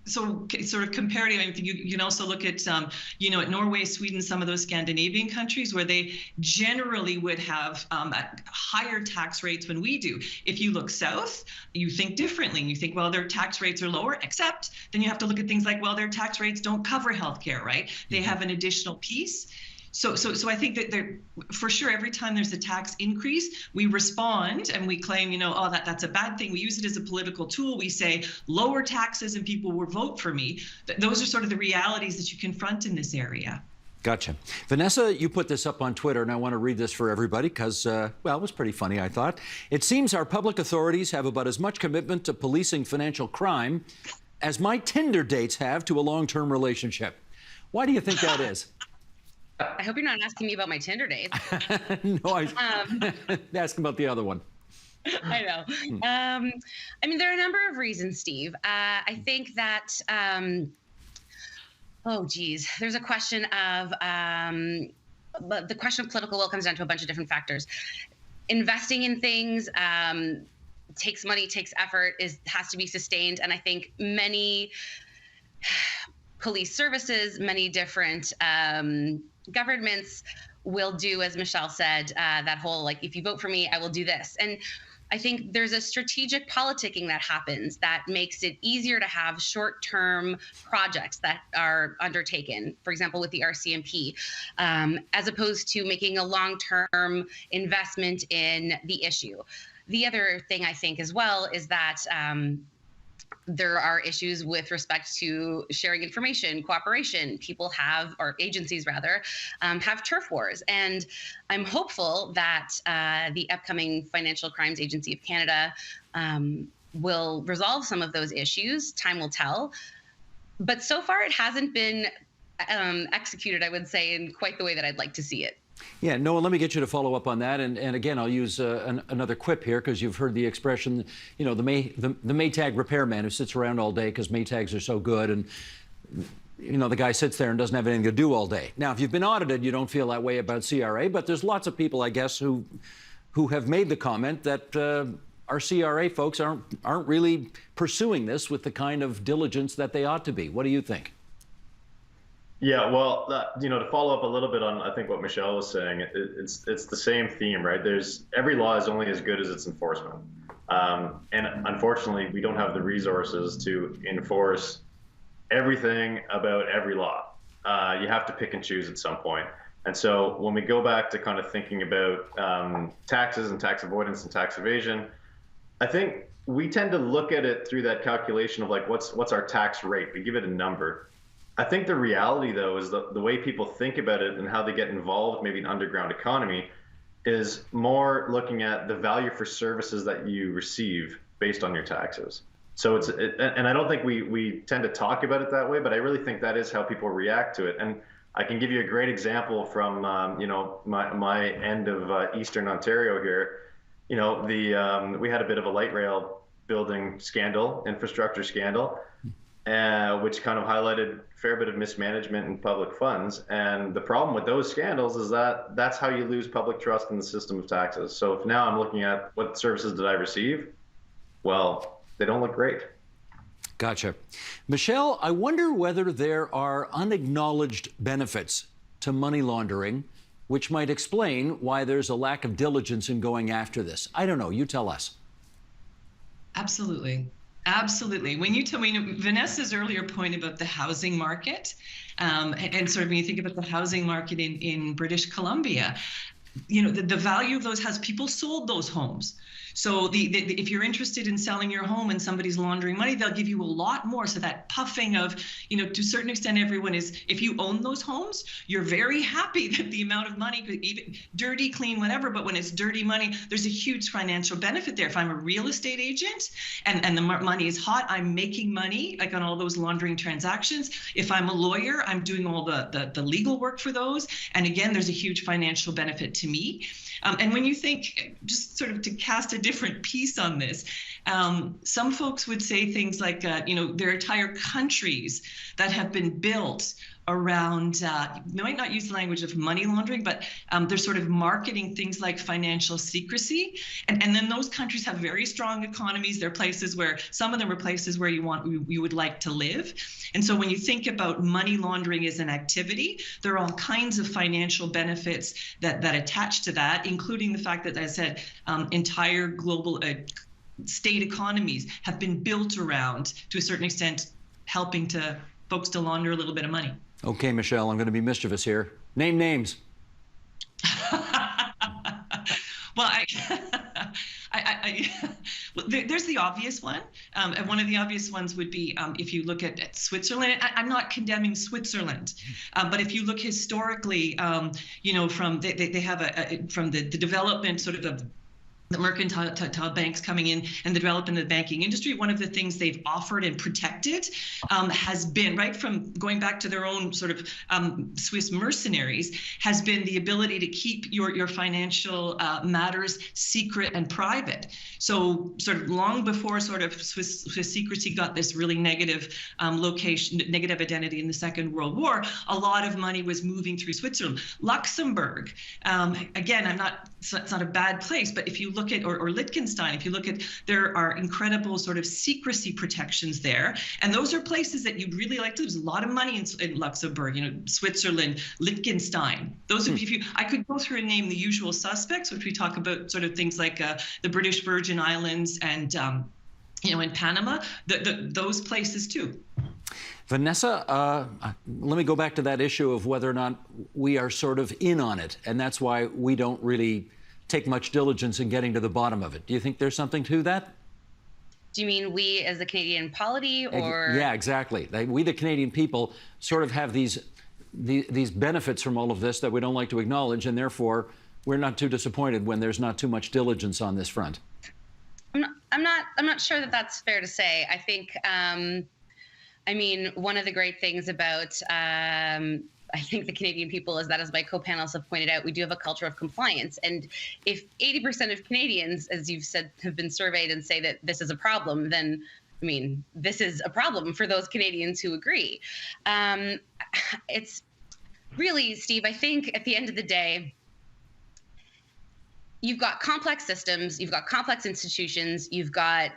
sort of comparative, I mean, you can also look at, at Norway, Sweden, some of those Scandinavian countries where they generally would have higher tax rates than we do. If you look south, you think differently. You think, well, their tax rates are lower, except then you have to look at things like, well, their tax rates don't cover healthcare, right? They have an additional piece. So I think that for sure, every time there's a tax increase, we respond and we claim, that's a bad thing. We use it as a political tool. We say lower taxes and people will vote for me. Those are sort of the realities that you confront in this area. Gotcha. Vanessa, you put this up on Twitter, and I want to read this for everybody because, it was pretty funny, I thought. It seems our public authorities have about as much commitment to policing financial crime as my Tinder dates have to a long-term relationship. Why do you think that is? I hope you're not asking me about my Tinder dates. No, ask about the other one. I know. I mean, there are a number of reasons, Steve. I think that Oh, geez. There's a question of, but the question of political will comes down to a bunch of different factors. Investing in things takes money, takes effort, has to be sustained. And I think many police services, many different governments will do, as Michelle said, that whole, like, if you vote for me, I will do this. And I think there's a strategic politicking that happens that makes it easier to have short-term projects that are undertaken, for example, with the RCMP, as opposed to making a long-term investment in the issue. The other thing I think as well is that there are issues with respect to sharing information, cooperation. People have, or agencies rather, have turf wars. And I'm hopeful that the upcoming Financial Crimes Agency of Canada will resolve some of those issues. Time will tell. But so far it hasn't been executed, I would say, in quite the way that I'd like to see it. Yeah, Noah, let me get you to follow up on that. And again, I'll use another quip here because you've heard the expression, you know, the Maytag repairman who sits around all day because Maytags are so good. And, you know, the guy sits there and doesn't have anything to do all day. Now, if you've been audited, you don't feel that way about CRA. But there's lots of people, I guess, who have made the comment that our CRA folks aren't really pursuing this with the kind of diligence that they ought to be. What do you think? Yeah, well, you know, to follow up a little bit on, I think what Michelle was saying, it's the same theme, right? Every law is only as good as its enforcement, and unfortunately, we don't have the resources to enforce everything about every law. You have to pick and choose at some point. And so when we go back to kind of thinking about taxes and tax avoidance and tax evasion, I think we tend to look at it through that calculation of like, what's our tax rate? We give it a number. I think the reality, though, is the way people think about it and how they get involved, maybe in underground economy, is more looking at the value for services that you receive based on your taxes. So and I don't think we tend to talk about it that way, but I really think that is how people react to it. And I can give you a great example from you know, my end of Eastern Ontario here. You know, we had a bit of a light rail building scandal, infrastructure scandal. Which kind of highlighted a fair bit of mismanagement in public funds. And the problem with those scandals is that that's how you lose public trust in the system of taxes. So if now I'm looking at what services did I receive, well, they don't look great. Gotcha. Michelle, I wonder whether there are unacknowledged benefits to money laundering, which might explain why there's a lack of diligence in going after this. I don't know. You tell us. Absolutely. Absolutely. When you tell me Vanessa's earlier point about the housing market, and sort of when you think about the housing market in British Columbia, you know, the value of those houses, people sold those homes. So if you're interested in selling your home and somebody's laundering money, they'll give you a lot more. So that puffing of, you know, to a certain extent, everyone is, if you own those homes, you're very happy that the amount of money, even dirty, clean, whatever, but when it's dirty money, there's a huge financial benefit there. If I'm a real estate agent and the money is hot, I'm making money, like on all those laundering transactions. If I'm a lawyer, I'm doing all the legal work for those. And again, there's a huge financial benefit to me. And when you think, just sort of to cast a different piece on this, some folks would say things like, you know, there are entire countries that have been built around, they might not use the language of money laundering, but they're sort of marketing things like financial secrecy. And then those countries have very strong economies. They're places where, some of them are places where you would like to live. And so when you think about money laundering as an activity, there are all kinds of financial benefits that attach to that, including the fact that, as I said, entire global state economies have been built around, to a certain extent, helping to folks to launder a little bit of money. Okay, Michelle, I'm going to be mischievous here. Name names. Well, there's the obvious one. And one of the obvious ones would be if you look at Switzerland. I'm not condemning Switzerland, but if you look historically, you know, from they have from the development sort of the mercantile banks coming in and the development of the banking industry, one of the things they've offered and protected has been, right from going back to their own sort of Swiss mercenaries, has been the ability to keep your financial matters secret and private. So sort of long before sort of Swiss secrecy got this really negative negative identity in the Second World War, a lot of money was moving through Switzerland. Luxembourg, again, it's not a bad place, but if you look at, or Liechtenstein, if you look at, there are incredible sort of secrecy protections there. And those are places that you'd really like to, there's a lot of money in Luxembourg, Switzerland, Liechtenstein. Those of you, I could go through and name the usual suspects, which we talk about sort of things like the British Virgin Islands and, in Panama, those places too. Vanessa, let me go back to that issue of whether or not we are sort of in on it, and that's why we don't really take much diligence in getting to the bottom of it. Do you think there's something to that? Do you mean we as the Canadian polity, or? Yeah, exactly. We, the Canadian people, sort of have these benefits from all of this that we don't like to acknowledge, and therefore we're not too disappointed when there's not too much diligence on this front. I'm not sure that that's fair to say. I think, one of the great things about I think the Canadian people is that, as my co-panelists have pointed out, we do have a culture of compliance. And if 80% of Canadians, as you've said, have been surveyed and say that this is a problem, then, this is a problem for those Canadians who agree. It's really, Steve, I think at the end of the day, you've got complex systems, you've got complex institutions, you've got,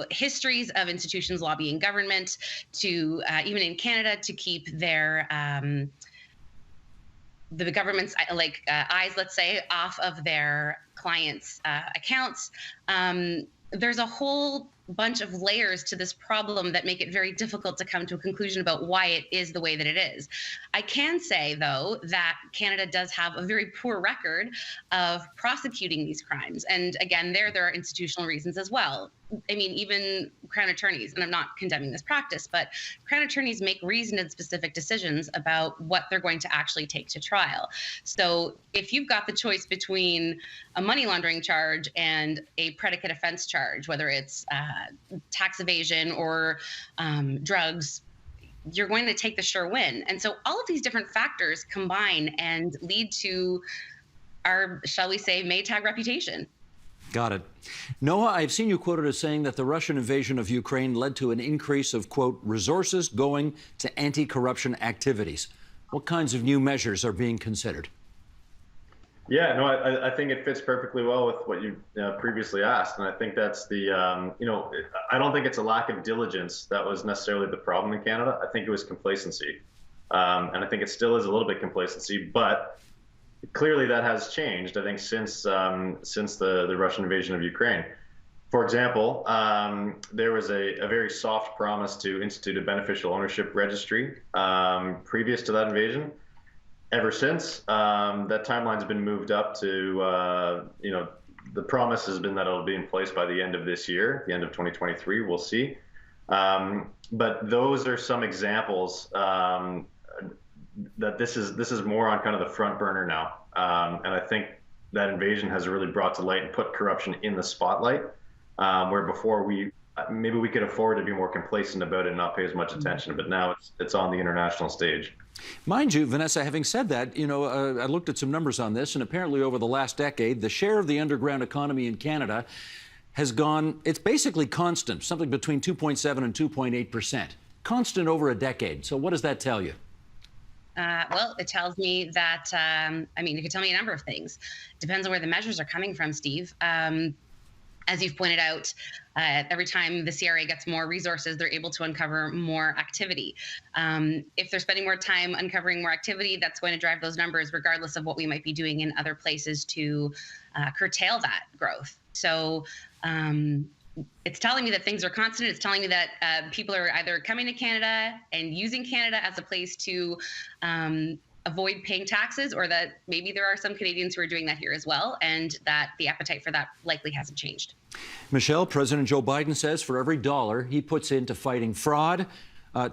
histories of institutions lobbying government to, even in Canada, to keep their, the government's eyes, let's say, off of their clients' accounts. There's a whole bunch of layers to this problem that make it very difficult to come to a conclusion about why it is the way that it is. I can say, though, that Canada does have a very poor record of prosecuting these crimes. And again, there are institutional reasons as well. Even Crown attorneys, and I'm not condemning this practice, but Crown attorneys make reasoned and specific decisions about what they're going to actually take to trial. So if you've got the choice between a money laundering charge and a predicate offense charge, whether it's tax evasion or drugs, you're going to take the sure win. And so all of these different factors combine and lead to our, shall we say, Maytag reputation. Got it. Noah, I've seen you quoted as saying that the Russian invasion of Ukraine led to an increase of, quote, resources going to anti-corruption activities. What kinds of new measures are being considered? Yeah, no, I think it fits perfectly well with what you previously asked. And I think that's the, I don't think it's a lack of diligence that was necessarily the problem in Canada. I think it was complacency. And I think it still is a little bit complacency, but clearly that has changed, I think, since the Russian invasion of Ukraine. For example, there was a very soft promise to institute a beneficial ownership registry previous to that invasion. Ever since, that timeline's been moved up to, the promise has been that it'll be in place by the end of this year, the end of 2023, we'll see. But those are some examples that this is more on kind of the front burner now. And I think that invasion has really brought to light and put corruption in the spotlight, where before maybe we could afford to be more complacent about it and not pay as much attention, but now it's on the international stage. Mind you, Vanessa, having said that, I looked at some numbers on this, and apparently over the last decade, the share of the underground economy in Canada has gone, it's basically constant, something between 2.7 and 2.8%. Constant over a decade. So what does that tell you? Well, it tells me that, it could tell me a number of things. Depends on where the measures are coming from, Steve. As you've pointed out, every time the CRA gets more resources, they're able to uncover more activity. If they're spending more time uncovering more activity, that's going to drive those numbers, regardless of what we might be doing in other places to curtail that growth. So it's telling me that things are constant. It's telling me that people are either coming to Canada and using Canada as a place to avoid paying taxes, or that maybe there are some Canadians who are doing that here as well, and that the appetite for that likely hasn't changed. Michelle, President Joe Biden says for every dollar he puts into fighting fraud,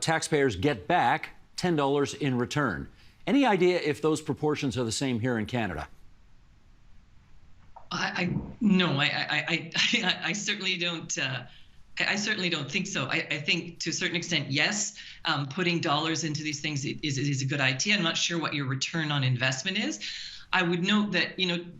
taxpayers get back $10 in return. Any idea if those proportions are the same here in Canada? No, I certainly don't. I certainly don't think so. I think to a certain extent, yes, putting dollars into these things is a good idea. I'm not sure what your return on investment is. I would note that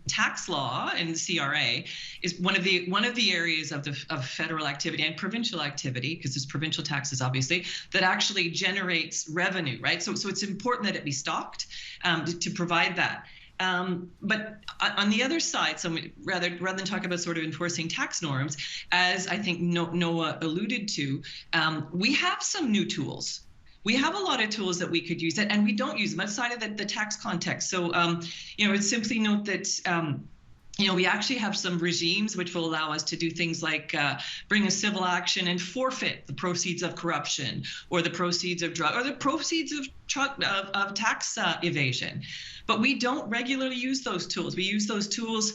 tax law and the CRA is one of the areas of federal activity and provincial activity, because there's provincial taxes obviously, that actually generates revenue, right? So it's important that it be stocked to provide that. But on the other side, so rather than talk about sort of enforcing tax norms, as I think Noah alluded to, we have some new tools. We have a lot of tools that we could use, and we don't use them outside of the tax context. So, it's simply note that, we actually have some regimes which will allow us to do things like bring a civil action and forfeit the proceeds of corruption, or the proceeds of drug, or the proceeds of tax evasion. But we don't regularly use those tools. We use those tools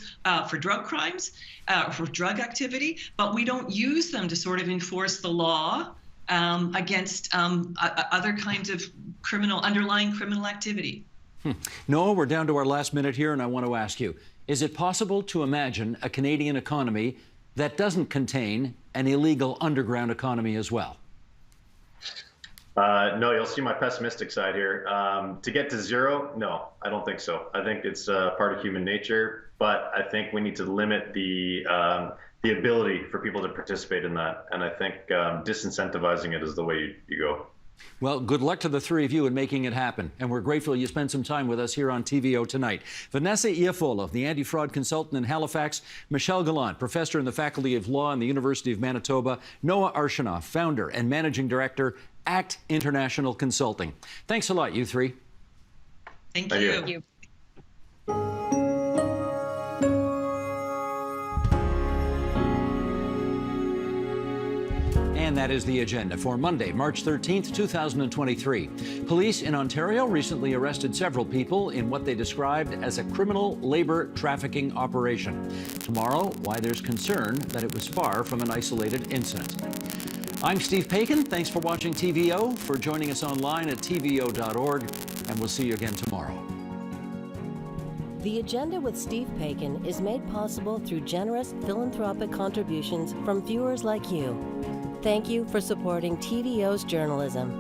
for drug crimes, for drug activity, but we don't use them to sort of enforce the law against other kinds of underlying criminal activity. Noah, we're down to our last minute here, and I want to ask you, is it possible to imagine a Canadian economy that doesn't contain an illegal underground economy as well? No, you'll see my pessimistic side here. To get to zero, no, I don't think so. I think it's part of human nature, but I think we need to limit the ability for people to participate in that. And I think disincentivizing it is the way you go. Well, good luck to the three of you in making it happen. And we're grateful you spent some time with us here on TVO Tonight. Vanessa Iafola, the anti-fraud consultant in Halifax, Michelle Gallant, professor in the Faculty of Law in the University of Manitoba, Noah Arshinoff, founder and managing director, ACT International Consulting. Thanks a lot, you three. Thank you. Thank you. And that is the agenda for Monday, March 13th, 2023. Police in Ontario recently arrested several people in what they described as a criminal labor trafficking operation. Tomorrow, why there's concern that it was far from an isolated incident. I'm Steve Paikin. Thanks for watching TVO, for joining us online at tvo.org, and we'll see you again tomorrow. The Agenda with Steve Paikin is made possible through generous philanthropic contributions from viewers like you. Thank you for supporting TVO's journalism.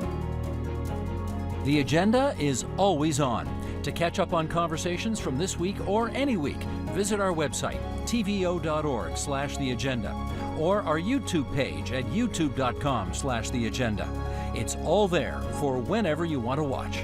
The Agenda is always on. To catch up on conversations from this week or any week, visit our website, tvo.org/theagenda, or our YouTube page at youtube.com/theagenda. It's all there for whenever you want to watch.